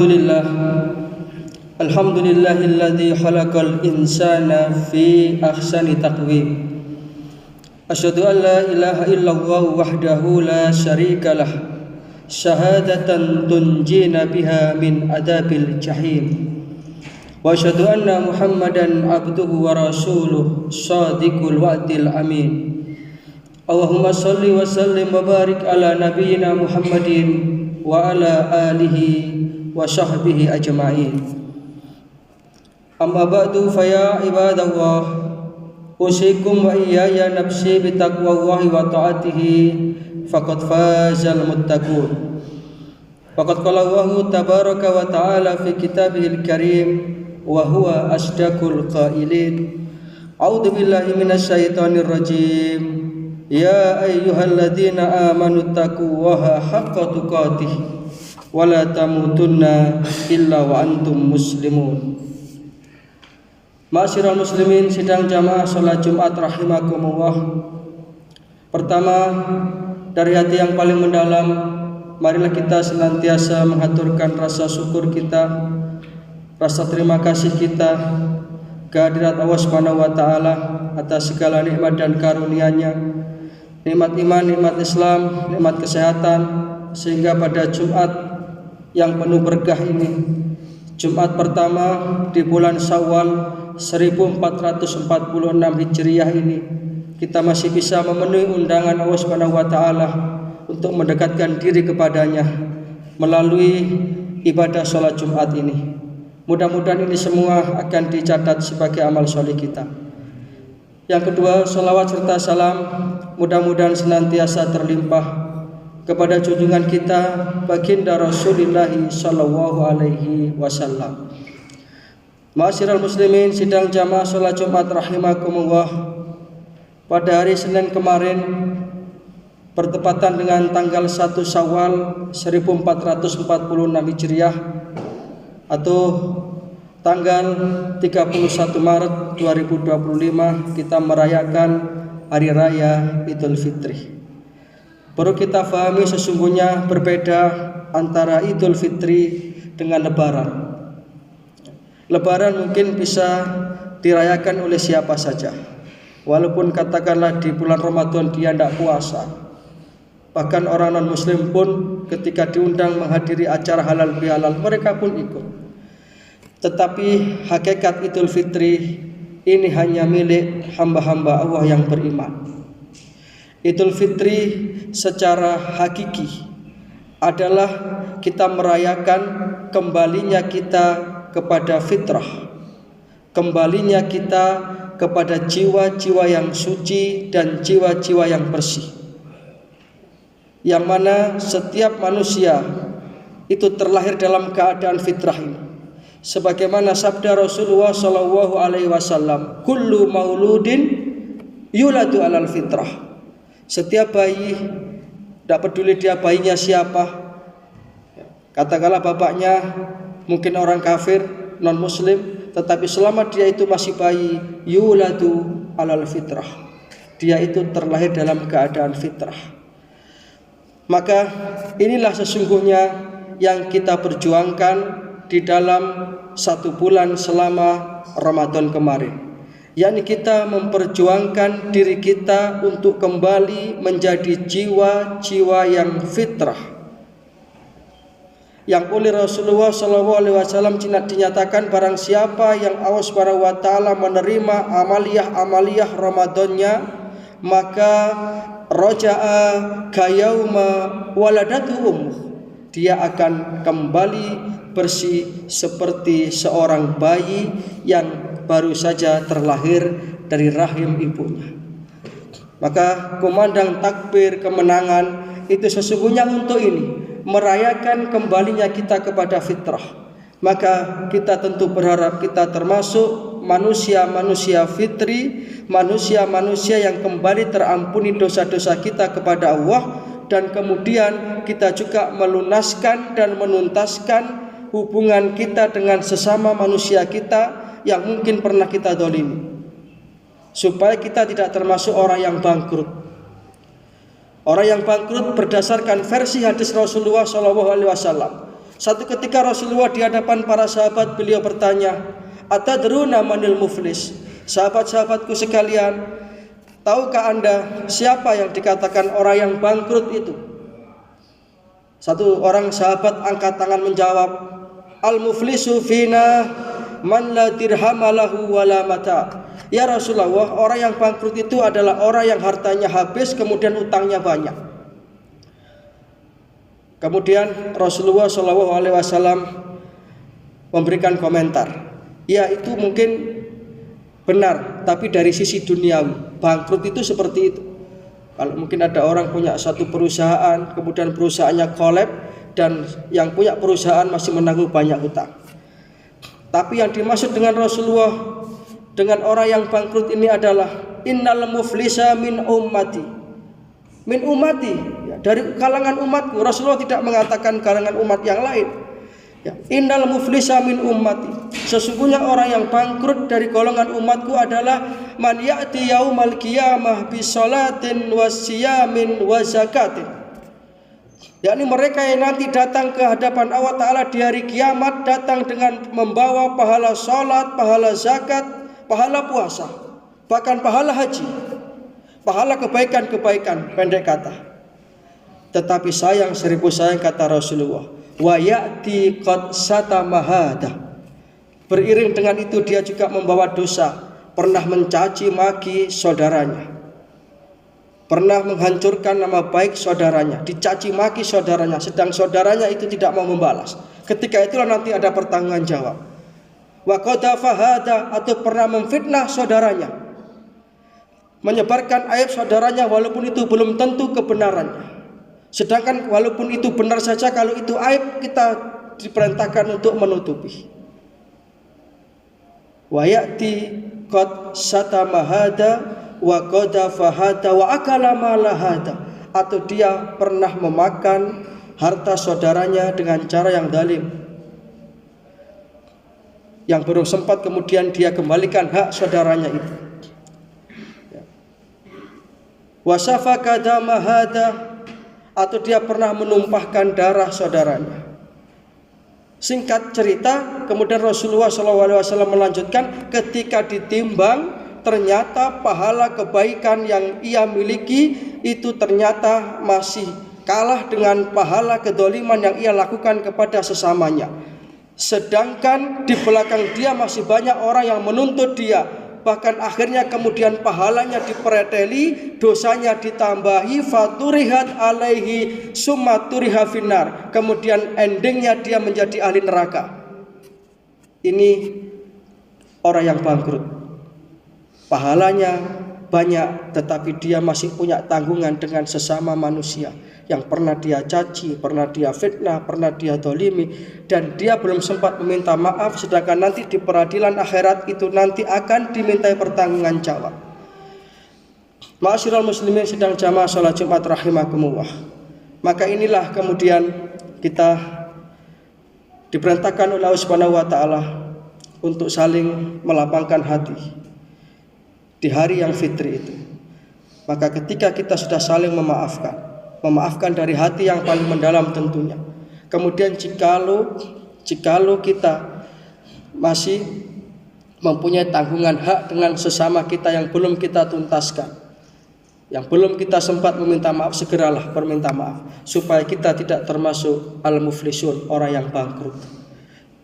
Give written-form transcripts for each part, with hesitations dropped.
Alhamdulillah, alhamdulillahilladzi khalaqal insana fi ahsani taqwim. Asyhadu an la ilaha illallah wahdahu la syarikalah, syahadatan tunjina biha min adabil jahim. Wa asyhadu anna Muhammadan abduhu wa rasuluh shadiqul wa'dil amin. Allahumma salli wa sallim wa barik ala nabiyyina Muhammadin wa ala alihi wa sahbihi ajma'in. Amma ba'du fa ya ibadallah, usikum wa iyaya nafsi bitaqwallahi wa ta'atihi faqad fazal muttaqun. Faqad qala Allahu tabaraka wa ta'ala fi kitabihil karim wa huwa asdaqul qailin. A'udzu billahi minasy syaithanir rajim. Ya ayyuhalladzina amanu taqullaha haqqa tuqatih wa la tamutunna illa wa antum muslimun. Ma'asyiral muslimin, sidang jamaah salat Jumat rahimakumullah. Pertama, dari hati yang paling mendalam, marilah kita senantiasa mengaturkan rasa syukur kita, rasa terima kasih kita kehadirat Allah Subhanahu wa taala atas segala nikmat dan karunia-Nya. Nikmat iman, nikmat Islam, nikmat kesehatan, sehingga pada Jumat yang penuh berkah ini, Jumat pertama di bulan Syawal 1446 Hijriah ini, kita masih bisa memenuhi undangan Allah Subhanahu wa taala untuk mendekatkan diri kepadanya melalui ibadah sholat Jumat ini. Mudah-mudahan ini semua akan dicatat sebagai amal soleh kita. Yang kedua, sholawat serta salam mudah-mudahan senantiasa terlimpah kepada junjungan kita baginda Rasulullah sallallahu alaihi wasallam. Ma'asyiral muslimin, sidang jamaah salat Jumat rahimakumullah. Pada hari Senin kemarin bertepatan dengan tanggal 1 Syawal 1446 Hijriah atau tanggal 31 Maret 2025, kita merayakan Hari Raya Idul Fitri. Perlu kita fahami sesungguhnya berbeda antara Idul Fitri dengan Lebaran. Lebaran mungkin bisa dirayakan oleh siapa saja, walaupun katakanlah di bulan Ramadan dia tidak puasa. Bahkan orang non-muslim pun ketika diundang menghadiri acara halal bihalal, mereka pun ikut. Tetapi hakikat Idul Fitri ini hanya milik hamba-hamba Allah yang beriman. Idul Fitri secara hakiki adalah kita merayakan kembalinya kita kepada fitrah, kembalinya kita kepada jiwa-jiwa yang suci dan jiwa-jiwa yang bersih, yang mana setiap manusia itu terlahir dalam keadaan fitrah ini. Sebagaimana sabda Rasulullah sallallahu alaihi wasallam, kullu mauludin yuladu alal fitrah. Setiap bayi, tidak peduli dia bayinya siapa, katakanlah bapaknya mungkin orang kafir, non muslim, tetapi selama dia itu masih bayi, yuladu alal fitrah, dia itu terlahir dalam keadaan fitrah. Maka inilah sesungguhnya yang kita perjuangkan di dalam 1 bulan selama Ramadan kemarin, yakni kita memperjuangkan diri kita untuk kembali menjadi jiwa-jiwa yang fitrah, yang oleh Rasulullah SAW dinyatakan barang siapa yang Allah Subhanahu wa taala menerima amaliyah Ramadannya, maka roja'a kayauma waladatu ummuh, dia akan kembali bersih seperti seorang bayi yang baru saja terlahir dari rahim ibunya. Maka kumandang takbir kemenangan itu sesungguhnya untuk ini, merayakan kembalinya kita kepada fitrah. Maka kita tentu berharap kita termasuk manusia-manusia fitri, manusia-manusia yang kembali terampuni dosa-dosa kita kepada Allah, dan kemudian kita juga melunaskan dan menuntaskan hubungan kita dengan sesama manusia kita yang mungkin pernah kita zalimi, supaya kita tidak termasuk orang yang bangkrut. Orang yang bangkrut berdasarkan versi hadis Rasulullah SAW, Satu ketika Rasulullah di hadapan para sahabat, beliau bertanya, "Atadruna manil muflis?" Sahabat-sahabatku sekalian, tahukah Anda siapa yang dikatakan orang yang bangkrut itu? Satu orang sahabat angkat tangan menjawab, "Al-muflisu fina man la dirham lahu wala mata." Ya Rasulullah, orang yang bangkrut itu adalah orang yang hartanya habis kemudian utangnya banyak. Kemudian Rasulullah SAW memberikan komentar, ya itu mungkin benar, tapi dari sisi duniawi bangkrut itu seperti itu. Kalau mungkin ada orang punya satu perusahaan, kemudian perusahaannya kolab dan yang punya perusahaan masih menanggung banyak utang. Tapi yang dimaksud dengan Rasulullah dengan orang yang bangkrut ini adalah innal muflisa min ummati. Min ummati, ya, dari kalangan umatku. Rasulullah tidak mengatakan kalangan umat yang lain. Ya, innal muflisa min ummati. Sesungguhnya orang yang bangkrut dari golongan umatku adalah man ya'ti yaumal qiyamah bi sholatin wasiyamin wa zakatin. Yakni mereka yang nanti datang ke hadapan Allah Ta'ala di hari kiamat, datang dengan membawa pahala sholat, pahala zakat, pahala puasa, bahkan pahala haji, pahala kebaikan-kebaikan, pendek kata. Tetapi sayang, seribu sayang, kata Rasulullah, wa ya'ti qad satamahada. Beriring dengan itu dia juga membawa dosa, pernah mencaci maki saudaranya, pernah menghancurkan nama baik saudaranya, dicaci maki saudaranya, sedang saudaranya itu tidak mau membalas. Ketika itulah nanti ada pertanggungan jawab. Wa qadhafa hada, atau pernah memfitnah saudaranya, menyebarkan aib saudaranya walaupun itu belum tentu kebenarannya. Sedangkan walaupun itu benar saja, kalau itu aib kita diperintahkan untuk menutupi. Wa ya'ti qad satama hada wa qadhafa hada wa akala mala hada, atau dia pernah memakan harta saudaranya dengan cara yang zalim, yang belum sempat kemudian dia kembalikan hak saudaranya itu. Wa safaka dama hada, atau dia pernah menumpahkan darah saudaranya. Singkat cerita, kemudian Rasulullah SAW melanjutkan, ketika ditimbang ternyata pahala kebaikan yang ia miliki itu ternyata masih kalah dengan pahala kedoliman yang ia lakukan kepada sesamanya. Sedangkan di belakang dia masih banyak orang yang menuntut dia, bahkan akhirnya kemudian pahalanya dipereteli, dosanya ditambahi, faturihat alaihi summa turiha finnar, kemudian endingnya dia menjadi ahli neraka. Ini orang yang bangkrut, pahalanya banyak tetapi dia masih punya tanggungan dengan sesama manusia yang pernah dia caci, pernah dia fitnah, pernah dia dolimi, dan dia belum sempat meminta maaf, sedangkan nanti di peradilan akhirat itu nanti akan dimintai pertanggungan jawab. Ma'asyiral muslimin sedang jamaah salat Jumat rahimakumullah. Maka inilah kemudian kita diperintahkan oleh Allah Subhanahu wa taala untuk saling melapangkan hati di hari yang fitri itu. Maka ketika kita sudah saling memaafkan dari hati yang paling mendalam tentunya. Kemudian jikalau kita masih mempunyai tanggungan hak dengan sesama kita yang belum kita tuntaskan, yang belum kita sempat meminta maaf, segeralah berminta maaf supaya kita tidak termasuk al-muflisun, orang yang bangkrut.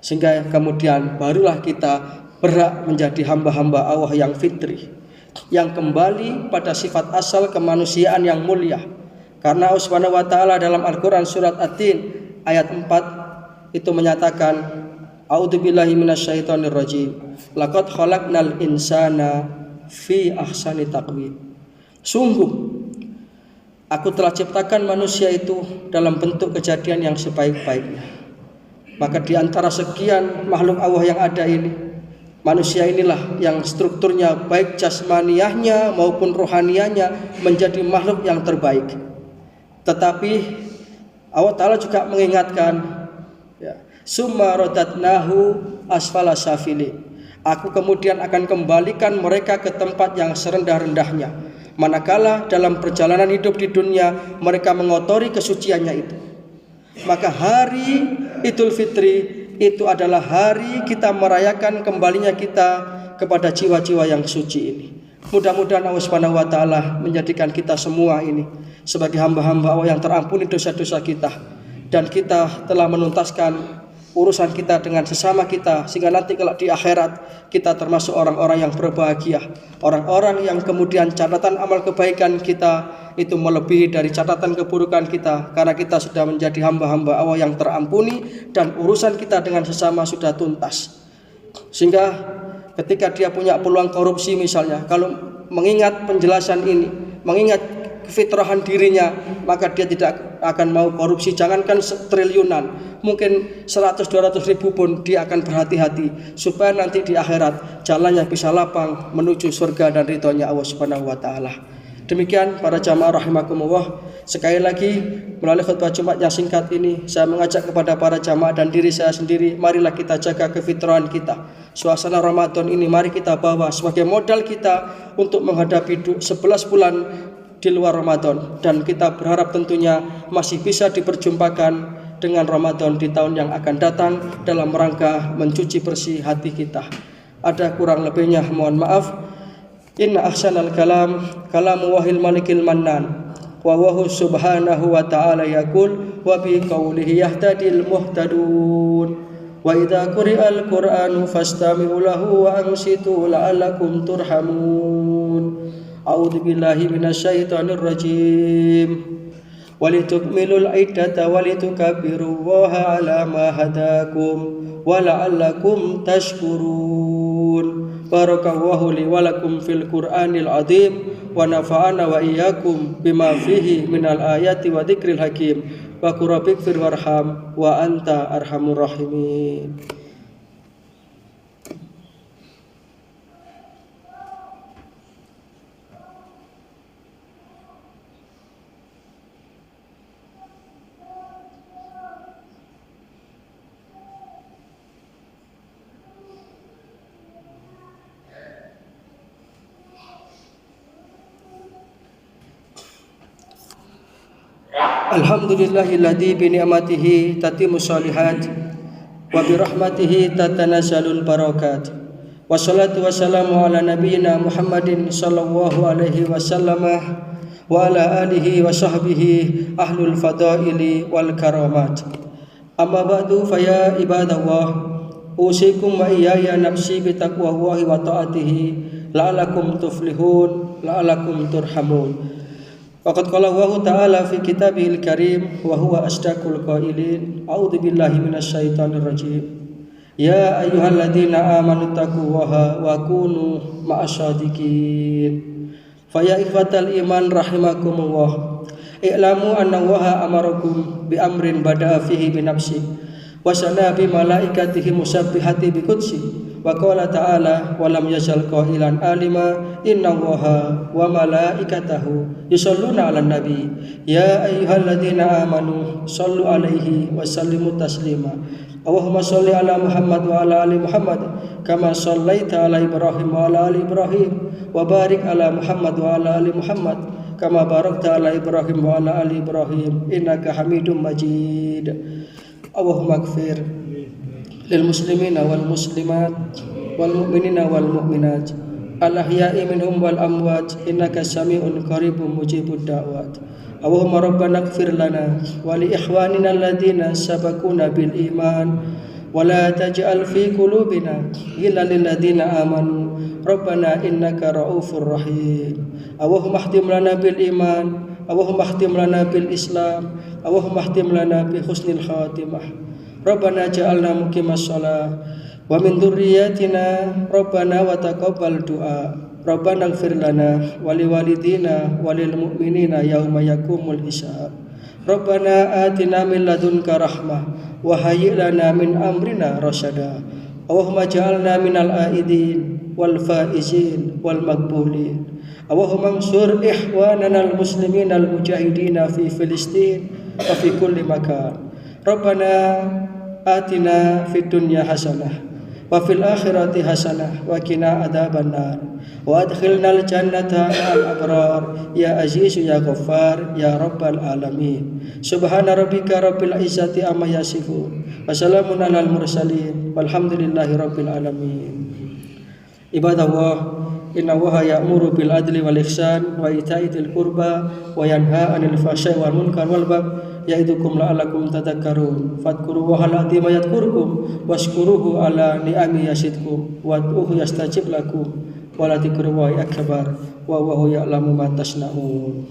Sehingga kemudian barulah kita berhak menjadi hamba-hamba Allah yang fitri, yang kembali pada sifat asal kemanusiaan yang mulia. Karena Allah Subhanahu wa taala dalam Al-Qur'an surat At-Tin ayat 4 itu menyatakan, a'udzubillahi minasyaitonir rajim, laqad khalaqnal insana fi ahsani taqwim. Sungguh aku telah ciptakan manusia itu dalam bentuk kejadian yang sebaik-baiknya. Maka di antara sekian makhluk Allah yang ada ini, manusia inilah yang strukturnya baik jasmaniahnya maupun rohaniahnya menjadi makhluk yang terbaik. Tetapi Allah Ta'ala juga mengingatkan, ya, summa radatnahu asfala safilin. Aku kemudian akan kembalikan mereka ke tempat yang serendah-rendahnya, manakala dalam perjalanan hidup di dunia mereka mengotori kesuciannya itu. Maka hari Idul Fitri itu adalah hari kita merayakan kembalinya kita kepada jiwa-jiwa yang suci ini. Mudah-mudahan Allah Subhanahu wa taala menjadikan kita semua ini sebagai hamba-hamba Allah yang terampuni dosa-dosa kita, dan kita telah menuntaskan urusan kita dengan sesama kita, sehingga nanti kalau di akhirat kita termasuk orang-orang yang berbahagia, orang-orang yang kemudian catatan amal kebaikan kita itu melebihi dari catatan keburukan kita, karena kita sudah menjadi hamba-hamba Allah yang terampuni dan urusan kita dengan sesama sudah tuntas. Sehingga ketika dia punya peluang korupsi misalnya, kalau mengingat penjelasan ini, mengingat kefitrahan dirinya, maka dia tidak akan mau korupsi. Jangankan triliunan, mungkin 100-200 ribu pun dia akan berhati-hati supaya nanti di akhirat jalannya bisa lapang menuju surga dan ridhonya Allah Subhanahu wa taala. Demikian para jamaah rahimakumullah, sekali lagi melalui khutbah Jumat yang singkat ini saya mengajak kepada para jamaah dan diri saya sendiri, marilah kita jaga kefitrahan kita. Suasana Ramadan ini mari kita bawa sebagai modal kita untuk menghadapi 11 bulan di luar Ramadan, dan kita berharap tentunya masih bisa diperjumpakan dengan Ramadan di tahun yang akan datang dalam rangka mencuci bersih hati kita. Ada kurang lebihnya mohon maaf. Inna ahsanal kalam kalamu wahil malikil mannan wa huwa subhanahu wa ta'ala yaqul wa bi qawlihi yahtadil muhtadun wa idza quri'al qur'anu fastami'u lahu wa ansitu la'allakum turhamun. A'udzu billahi minasyaitonir rajim. Walitukmilul iddata walitukabbirullaha ala ma hadakum wa la'allakum tashkurun. Barakallahu li wa lakum fil Qur'anil azim wa nafa'ana wa iyyakum bima fihi minal ayati wa dzikril hakim. Wa qur rabbikfir warham wa anta arhamur rahimin. Alhamdulillahilladzi bi ni'matihi tatimmu shalihat wa bi rahmatihi tatanazzalul barakat. Wassalatu wassalamu ala nabiyyina Muhammadin sallallahu alaihi wasallam wa ala alihi wa sahbihi ahlul fadaili wal karamat. Amma ba'du fa ya ibadallah, usikum wa iyaya nafsi bi taqwallahi wa ta'atihi la'allakum tuflihun la'allakum turhamun. Waqad qala Allahu ta'ala fi kitabihil karim wa huwa asdaqul qailin. A'udzu billahi minasyaitonir rajim. Ya ayyuhalladzina amanu taqullaha wa kunu ma'asyadiqin. Fa ya ikhwatal iman rahimakumullah, i'lamu anna Allaha amarakum bi amrin bada'a fihi bi nafsi wa sana bi malaikatihi musabbihati bi qudsi. Wa qala ta'ala wa lam yazal qailan alima inna Allaha wa malaikatahu yusholluna 'alan nabi ya ayyuhalladzina amanu shallu 'alaihi wa sallimu taslima. Allahumma shalli 'ala Muhammad wa 'ala ali Muhammad kama shallaita 'ala Ibrahim wa 'ala ali Ibrahim wa barik 'ala Muhammad wa 'ala ali Muhammad kama barakta 'ala Ibrahim wa 'ala ali Ibrahim innaka Hamidum Majid. Allahumma ighfir lil muslimina wal muslimat wal mu'minina wal mu'minat al ahya'i minhum wal amwat innaka sami'un qaribun mujibud da'wat. Allahumma rabbana ighfir lana wa li ikhwanina alladhina sabaquna bil iman wa la taj'al fi qulubina ghillan lil ladzina amanu rabbana innaka ra'ufur rahim. Allahumma ihtim lana bil iman, Allahumma ihtim lana bil islam, Allahumma ihtim lana bi husnil khatimah. Rabbana ja'alna muqimas shalah wa min dzurriyyatina Rabbana wa taqabbal du'a. Rabbana ighfir lana wa liwalidina wa lil mu'minina yauma yaqumul hisab. Rabbana atina min ladunka rahmah wa hayyi' lana min amrina rasyada. Allahumma ja'alna minal aidin wal faizin wal maqbulin. Allahumma ansur ikhwanana al muslimin al mujahidina fi Filistin wa fi kulli makan. Rabbana atina fid dunya hasanah wa fil akhirati hasanah wa qina adzabannar wa adkhilnal jannata ma'al abrar ya aziz ya ghaffar ya rabbal alamin. Subhana rabbika rabbil izzati amma yasifun wa salamun alal mursalin walhamdulillahi rabbil alamin. Ibadallah, inna Allaha ya'muru bil adli wal ihsan wa ita'i dzil qurba wa yanha 'anil fahsya'i wal munkar wal baghi ya'idukum la'allakum tadhakkarun. Fadhkurullaha al-'azima yadhkurkum washkuruhu 'ala ni'ami yazidkum wad'uhu yastajib lakum wa la dzikrullahi akbar wa huwa ya'lamu ma tasna'un.